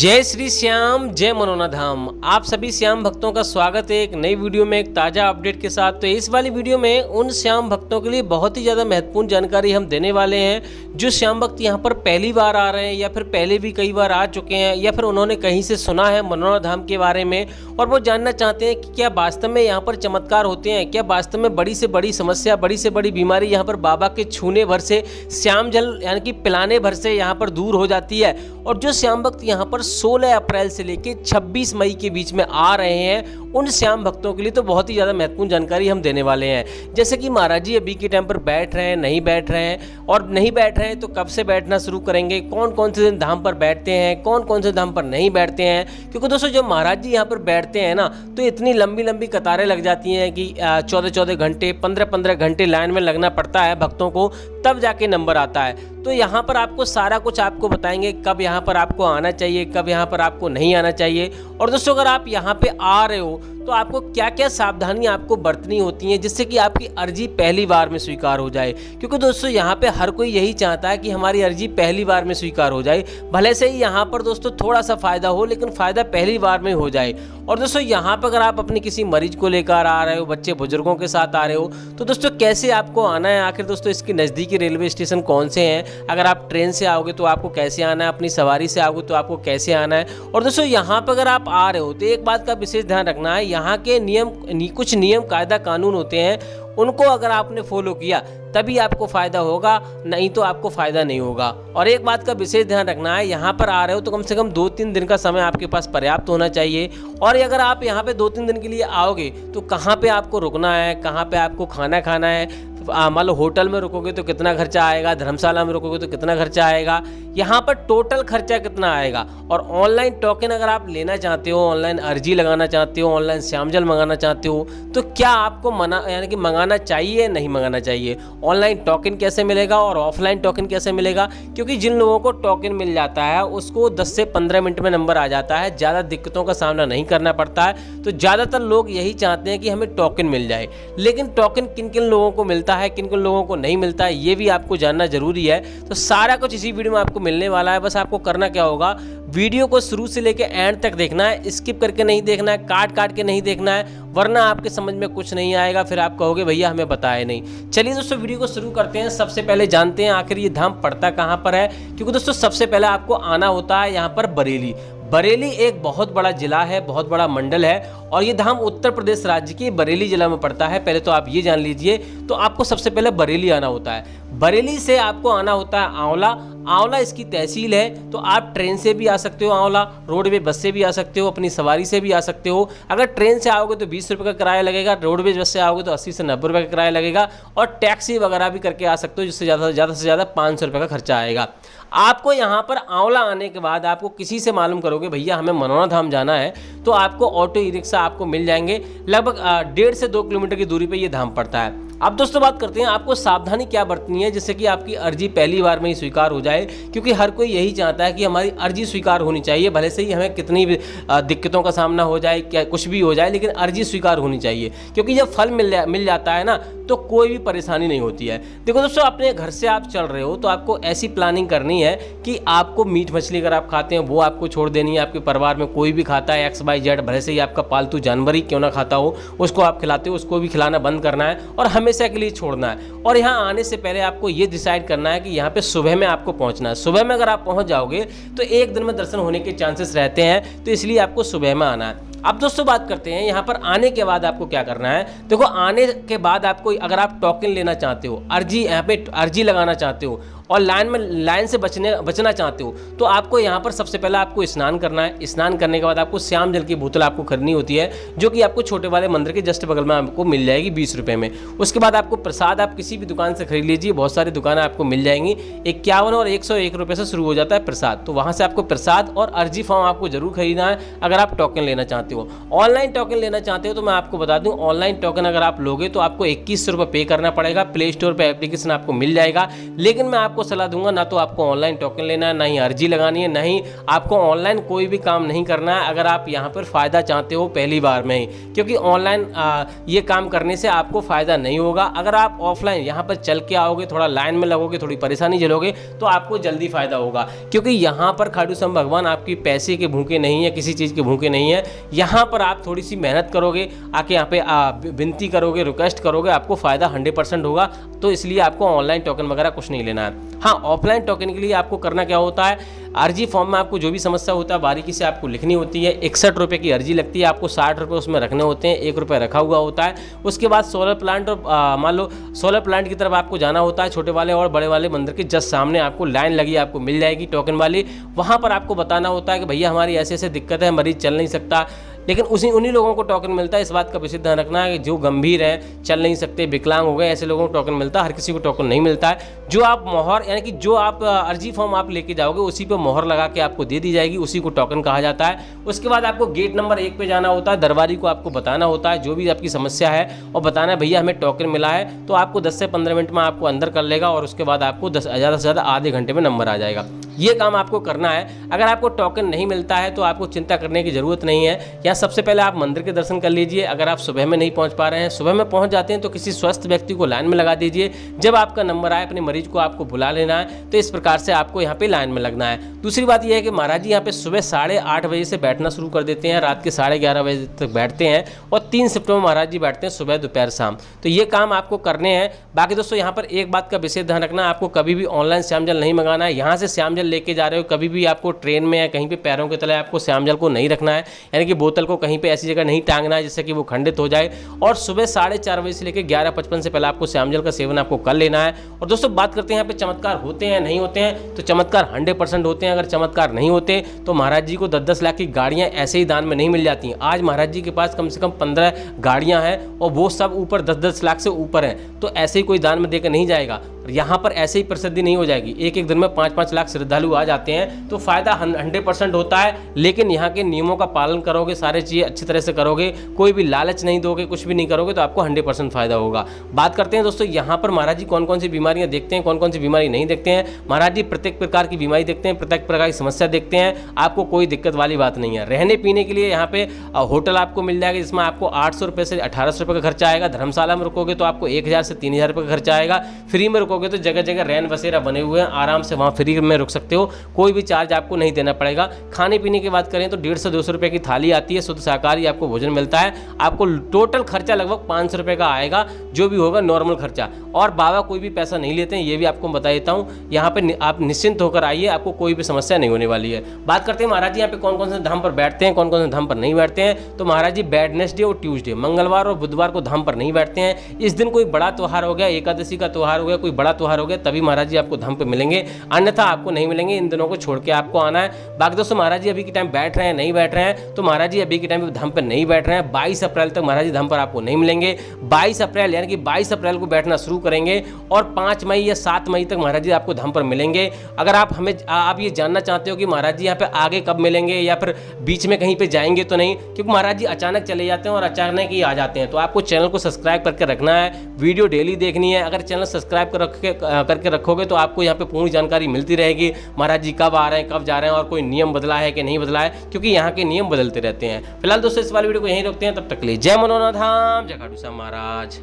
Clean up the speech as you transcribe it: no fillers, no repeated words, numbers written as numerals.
जय श्री श्याम, जय मनोना धाम। आप सभी श्याम भक्तों का स्वागत है एक नई वीडियो में एक ताज़ा अपडेट के साथ। तो इस वाली वीडियो में उन श्याम भक्तों के लिए बहुत ही ज़्यादा महत्वपूर्ण जानकारी हम देने वाले हैं जो श्याम भक्त यहाँ पर पहली बार आ रहे हैं या फिर पहले भी कई बार आ चुके हैं या फिर उन्होंने कहीं से सुना है मनोना धाम के बारे में और वो जानना चाहते हैं कि क्या वास्तव में यहाँ पर चमत्कार होते हैं, क्या वास्तव में बड़ी से बड़ी समस्या, बड़ी से बड़ी बीमारी यहाँ पर बाबा के छूने भर से, श्याम जल यानी कि पिलाने भर से यहाँ पर दूर हो जाती है। और जो श्याम भक्त यहाँ पर 16 अप्रैल से लेकर 26 मई के बीच में आ रहे हैं उन श्याम भक्तों के लिए तो बहुत ही ज़्यादा महत्वपूर्ण जानकारी हम देने वाले हैं। जैसे कि महाराज जी अभी के टाइम पर बैठ रहे हैं, नहीं बैठ रहे हैं, और नहीं बैठ रहे हैं तो कब से बैठना शुरू करेंगे, कौन कौन से दिन धाम पर बैठते हैं, कौन कौन से धाम पर नहीं बैठते हैं। क्योंकि दोस्तों जब महाराज जी यहाँ पर बैठते हैं ना तो इतनी लंबी लंबी कतारें लग जाती हैं कि 14-14 घंटे 15-15 घंटे लाइन में लगना पड़ता है भक्तों को, तब जाके नंबर आता है। तो यहाँ पर आपको सारा कुछ आपको बताएंगे कब यहाँ पर आपको आना चाहिए, कब यहाँ पर आपको नहीं आना चाहिए। और दोस्तों अगर आप यहाँ पे आ रहे हो तो आपको क्या क्या सावधानियां आपको बरतनी होती हैं जिससे कि आपकी अर्जी पहली बार में स्वीकार हो जाए। क्योंकि दोस्तों यहाँ पे हर कोई यही चाहता है कि हमारी अर्जी पहली बार में स्वीकार हो जाए, भले से ही यहाँ पर दोस्तों थोड़ा सा फ़ायदा हो लेकिन फ़ायदा पहली बार में हो जाए। और दोस्तों यहाँ पर अगर आप अपने किसी मरीज को लेकर आ रहे हो, बच्चे बुजुर्गों के साथ आ रहे हो, तो दोस्तों कैसे आपको आना है, आखिर दोस्तों इसके नज़दीकी रेलवे स्टेशन कौन से हैं, अगर आप ट्रेन से आओगे तो आपको कैसे आना है, अपनी सवारी से आओगे तो आपको कैसे आना है। और दोस्तों यहाँ पर अगर आप आ रहे हो तो एक बात का विशेष ध्यान रखना है, यहाँ के कुछ नियम कायदा कानून होते हैं, उनको अगर आपने फॉलो किया तभी आपको फ़ायदा होगा, नहीं तो आपको फ़ायदा नहीं होगा। और एक बात का विशेष ध्यान रखना है, यहाँ पर आ रहे हो तो कम से कम 2-3 दिन का समय आपके पास पर्याप्त होना चाहिए। और अगर आप यहाँ पे 2-3 दिन के लिए आओगे तो कहाँ पे आपको रुकना है, कहाँ पे आपको खाना खाना है, मान लो होटल में रुकोगे तो कितना खर्चा आएगा, धर्मशाला में रुकोगे तो कितना खर्चा आएगा, यहाँ पर टोटल खर्चा कितना आएगा। और ऑनलाइन टोकन अगर आप लेना चाहते हो, ऑनलाइन अर्जी लगाना चाहते हो, ऑनलाइन श्यामजल मंगाना चाहते हो तो क्या आपको यानी कि मंगाना चाहिए नहीं मंगाना चाहिए, ऑनलाइन टोकन कैसे मिलेगा और ऑफलाइन टोकन कैसे मिलेगा। क्योंकि जिन लोगों को टोकन मिल जाता है उसको 10 से 15 मिनट में नंबर आ जाता है, ज़्यादा दिक्कतों का सामना नहीं करना पड़ता है। तो ज़्यादातर लोग यही चाहते हैं कि हमें टोकन मिल जाए, लेकिन टोकन किन किन लोगों को मिलता है, किन किन लोगों को नहीं मिलता है, ये भी आपको जानना जरूरी है। तो सारा कुछ इसी वीडियो में आपको मिलने वाला है। बस आपको करना क्या होगा, वीडियो को शुरू से लेकर एंड तक देखना है, स्किप करके नहीं देखना है, काट काट के नहीं देखना है, वरना आपके समझ में कुछ नहीं आएगा, फिर आप कहोगे भैया हमें बताया नहीं। चलिए दोस्तों वीडियो को शुरू करते हैं। सबसे पहले जानते हैं आखिर ये धाम पड़ता कहाँ पर है। क्योंकि दोस्तों सबसे पहले आपको आना होता है यहाँ पर बरेली। बरेली एक बहुत बड़ा जिला है, बहुत बड़ा मंडल है और ये धाम उत्तर प्रदेश राज्य के बरेली जिला में पड़ता है। पहले तो आप ये जान लीजिए। तो आपको सबसे पहले बरेली आना होता है। बरेली से आपको आना होता है आंवला। आंवला इसकी तहसील है। तो आप ट्रेन से भी आ सकते हो, आंवला रोडवे बस से भी आ सकते हो, अपनी सवारी से भी आ सकते हो। अगर ट्रेन से आओगे तो 20 रुपये का किराया लगेगा, रोडवेज बस से आओगे तो 80 से 90 रुपये का किराया लगेगा, और टैक्सी वगैरह भी करके आ सकते हो जिससे ज़्यादा से ज़्यादा 500 रुपये का खर्चा आएगा। आपको यहाँ पर आंवला आने के बाद आपको किसी से मालूम करोगे भैया हमें मनोना धाम जाना है, तो आपको ऑटो ई रिक्शा आपको मिल जाएंगे। लगभग 1.5 से 2 किलोमीटर की दूरी पे ये धाम पड़ता है। अब दोस्तों बात करते हैं आपको सावधानी क्या बरतनी है जिससे कि आपकी अर्जी पहली बार में ही स्वीकार हो जाए। क्योंकि हर कोई यही चाहता है कि हमारी अर्जी स्वीकार होनी चाहिए, भले से ही हमें कितनी भी दिक्कतों का सामना हो जाए, क्या कुछ भी हो जाए, लेकिन अर्जी स्वीकार होनी चाहिए। क्योंकि जब फल मिल जाता है ना तो कोई भी परेशानी नहीं होती है। देखो दोस्तों अपने घर से आप चल रहे हो तो आपको ऐसी प्लानिंग करनी है कि आपको मीट मछली अगर आप खाते हैं वो आपको छोड़ देनी है। आपके परिवार में कोई भी खाता है XYZ, भले से ही आपका पालतू जानवर ही क्यों ना खाता हो, उसको आप खिलाते हो, उसको भी खिलाना बंद करना है और हमेशा के लिए छोड़ना है। और यहाँ आने से पहले आपको ये डिसाइड करना है कि यहाँ पे सुबह में आपको पहुँचना है। सुबह में अगर आप पहुँच जाओगे तो एक दिन में दर्शन होने के चांसेस रहते हैं, तो इसलिए आपको सुबह में आना है। अब दोस्तों बात करते हैं यहाँ पर आने के बाद आपको क्या करना है। देखो आने के बाद आपको अगर आप टोकन लेना चाहते हो, अर्जी यहाँ पे अर्जी लगाना चाहते हो और लाइन से बचना चाहते हो, तो आपको यहाँ पर सबसे पहले आपको स्नान करना है। स्नान करने के बाद आपको श्याम जल की बोतल आपको खरीदनी होती है, जो कि आपको छोटे वाले मंदिर के जस्ट बगल में आपको मिल जाएगी 20 रुपये में। उसके बाद आपको प्रसाद आप किसी भी दुकान से खरीद लीजिए, बहुत सारी दुकानें आपको मिल जाएंगी। 51 और 101 रुपये से शुरू हो जाता है प्रसाद, तो वहाँ से आपको प्रसाद और अर्जी फॉर्म आपको जरूर खरीदना है अगर आप टोकन लेना चाहते हो। ऑनलाइन टोकन लेना चाहते हो तो मैं आपको बता दूं, ऑनलाइन टोकन अगर आप लोगे तो आपको 2100 रुपये पे करना पड़ेगा। प्ले स्टोर पर एप्लीकेशन आपको मिल जाएगा, लेकिन मैं आपको आपको सलाह दूंगा ना तो आपको ऑनलाइन टोकन लेना है, ना ही अर्जी लगानी है, ना ही आपको ऑनलाइन कोई भी काम नहीं करना है अगर आप यहाँ पर फ़ायदा चाहते हो पहली बार में ही, क्योंकि ऑनलाइन ये काम करने से आपको फ़ायदा नहीं होगा। अगर आप ऑफलाइन यहाँ पर चल के आओगे, थोड़ा लाइन में लगोगे, थोड़ी परेशानी झेलोगे तो आपको जल्दी फ़ायदा होगा, क्योंकि यहाँ पर खाटू श्याम भगवान आपकी पैसे के भूखे नहीं है, किसी चीज़ के भूखे नहीं है। यहाँ पर आप थोड़ी सी मेहनत करोगे, आके यहाँ पे विनती करोगे, रिक्वेस्ट करोगे, आपको फ़ायदा 100% होगा। तो इसलिए आपको ऑनलाइन टोकन वगैरह कुछ नहीं लेना है। हाँ, ऑफलाइन टोकन के लिए आपको करना क्या होता है, अर्जी फॉर्म में आपको जो भी समस्या होता है बारीकी से आपको लिखनी होती है। 61 रुपये की अर्जी लगती है, आपको 60 रुपये उसमें रखने होते हैं, 1 रुपये रखा हुआ होता है। उसके बाद सोलर प्लांट और मान लो सोलर प्लांट की तरफ आपको जाना होता है, छोटे वाले और बड़े वाले मंदिर के जस्ट सामने आपको लाइन लगी आपको मिल जाएगी टोकन वाली। वहाँ पर आपको बताना होता है कि भैया हमारी ऐसे ऐसे दिक्कत है, मरीज चल नहीं सकता, लेकिन उन्हीं लोगों को टोकन मिलता है। इस बात का विशेष ध्यान रखना है कि जो गंभीर है, चल नहीं सकते, विकलांग हो गए, ऐसे लोगों को टोकन मिलता है, हर किसी को टोकन नहीं मिलता है। जो आप मोहर यानी कि जो आप अर्जी फॉर्म आप लेके जाओगे उसी पे मोहर लगा के आपको दे दी जाएगी, उसी को टोकन कहा जाता है। उसके बाद आपको गेट नंबर 1 पे जाना होता है, दरबारी को आपको बताना होता है जो भी आपकी समस्या है और बताना है भैया हमें टोकन मिला है, तो आपको 10 से 15 मिनट में आपको अंदर कर लेगा और उसके बाद आपको ज़्यादा से ज़्यादा आधे घंटे में नंबर आ जाएगा। ये काम आपको करना है। अगर आपको टोकन नहीं मिलता है तो आपको चिंता करने की ज़रूरत नहीं है। यहाँ सबसे पहले आप मंदिर के दर्शन कर लीजिए। अगर आप सुबह में नहीं पहुँच पा रहे हैं, सुबह में पहुँच जाते हैं तो किसी स्वस्थ व्यक्ति को लाइन में लगा दीजिए। जब आपका नंबर आए अपने मरीज को आपको बुला लेना है। तो इस प्रकार से आपको यहाँ पे लाइन में लगना है। दूसरी बात यह है कि महाराज जी यहाँ पे सुबह 8:30 बजे से बैठना शुरू कर देते हैं, रात के 11:30 बजे तक बैठते हैं और 3 शिफ्टों में महाराज जी बैठते हैं, सुबह दोपहर शाम। तो ये काम आपको करने हैं। बाकी दोस्तों यहाँ पर एक बात का विशेष ध्यान रखना, आपको कभी भी ऑनलाइन श्याम जल नहीं मंगाना है। यहाँ से श्याम जल लेके जा रहे हो, कभी भी आपको ट्रेन में या कहीं पे पैरों के तले आपको श्याम जल को नहीं रखना है, यानी कि बोतल को कहीं पे ऐसी जगह नहीं टांगना है जिससे कि वो खंडित हो जाए। और सुबह 4:30 बजे से लेकर 11:55 से पहले आपको श्याम जल का सेवन आपको कर लेना है। और दोस्तों बात करते हैं यहाँ पे चमत्कार होते हैं नहीं होते हैं, तो चमत्कार 100% होते हैं। अगर चमत्कार नहीं होते तो महाराज जी को 10-10 लाख की गाड़ियाँ ऐसे ही दान में नहीं मिल जाती। आज महाराज जी के पास कम से कम 15 गाड़ियाँ हैं और वो सब ऊपर 10-10 लाख से ऊपर हैं, तो ऐसे ही कोई दान में देकर नहीं जाएगा। यहाँ पर ऐसे ही प्रसिद्धि नहीं हो जाएगी। एक दिन में 5-5 लाख श्रद्धालु आ जाते हैं, तो फायदा 100% होता है। लेकिन यहाँ के नियमों का पालन करोगे, सारी चीज़ें अच्छी तरह से करोगे, कोई भी लालच नहीं दोगे, कुछ भी नहीं करोगे, तो आपको 100% फायदा होगा। बात करते हैं दोस्तों यहाँ पर महाराज जी कौन कौन सी बीमारियाँ देखते हैं, कौन कौन सी बीमारी नहीं देखते हैं। महाराज जी प्रत्येक प्रकार की बीमारी देखते हैं, प्रत्येक प्रकार की समस्या देखते हैं। आपको कोई दिक्कत वाली बात नहीं है। रहने पीने के लिए यहाँ पे होटल आपको मिल जाएगा, जिसमें आपको 800 रुपये से 1800 रुपये का खर्चा आएगा। धर्मशाला में रुकोगे तो आपको 1000 से 3000 रुपये का खर्चा आएगा। फ्री में रुकोगे तो जगह जगह रैन बसेरा बने हुए हैं, आराम से वहाँ फ्री में रुक सकते हो, कोई भी चार्ज आपको नहीं देना पड़ेगा। खाने पीने की बात करें तो 150-200 रुपये की थाली आती है, शुद्ध शाकाहारी आपको भोजन मिलता है। आपको टोटल खर्चा लगभग 500 रुपये का आएगा, जो भी होगा नॉर्मल खर्चा। और बाबा कोई भी पैसा नहीं लेते हैं, ये भी आपको बता देता हूँ। यहाँ पे आप निश्चिंत होकर आइए, आपको कोई भी समस्या नहीं होने वाली है। बात करते हैं महाराज जी यहाँ पे कौन कौन से धाम पर बैठते हैं, कौन कौन से धाम पर नहीं बैठते हैं। तो महाराज जी वेडनेसडे और ट्यूसडे, मंगलवार और बुधवार को धाम पर नहीं बैठते हैं। इस दिन कोई बड़ा त्यौहार हो गया, एकादशी का त्यौहार हो गया, कोई बड़ा त्यौहार हो गया, तभी महाराज जी आपको धाम पे मिलेंगे, अन्यथा आपको नहीं मिलेंगे। इन दिनों को छोड़ के आपको आना है। बाकी दोस्तों महाराज जी अभी के टाइम बैठ रहे हैं नहीं बैठ रहे हैं, तो महाराज जी अभी के टाइम धाम पर नहीं बैठ रहे हैं। 22 अप्रैल तक महाराज जी धाम पर आपको नहीं मिलेंगे। 22 अप्रैल यानी कि 22 अप्रैल को बैठना शुरू करेंगे और 5 मई या 7 मई तक महाराज जी आपको धाम पर मिलेंगे। अगर आप ये जानना चाहते हो कि महाराज जी यहाँ पे आगे कब मिलेंगे या फिर बीच में कहीं पे जाएंगे तो नहीं, क्योंकि महाराज जी अचानक चले जाते हैं और अचानक ही आ जाते हैं, तो आपको चैनल को सब्सक्राइब करके रखना है, वीडियो डेली देखनी है। अगर चैनल सब्सक्राइब करके रखोगे तो आपको यहाँ पे पूरी जानकारी मिलती रहेगी, महाराज जी कब आ रहे हैं, कब जा रहे हैं, और कोई नियम बदला है कि नहीं बदला है, क्योंकि यहाँ के नियम बदलते रहते हैं। फिलहाल दोस्तों इस वाले वीडियो को यहीं रोकते हैं, तब तक के लिए जय मनोनाथ धाम, जय खाटू श्याम महाराज।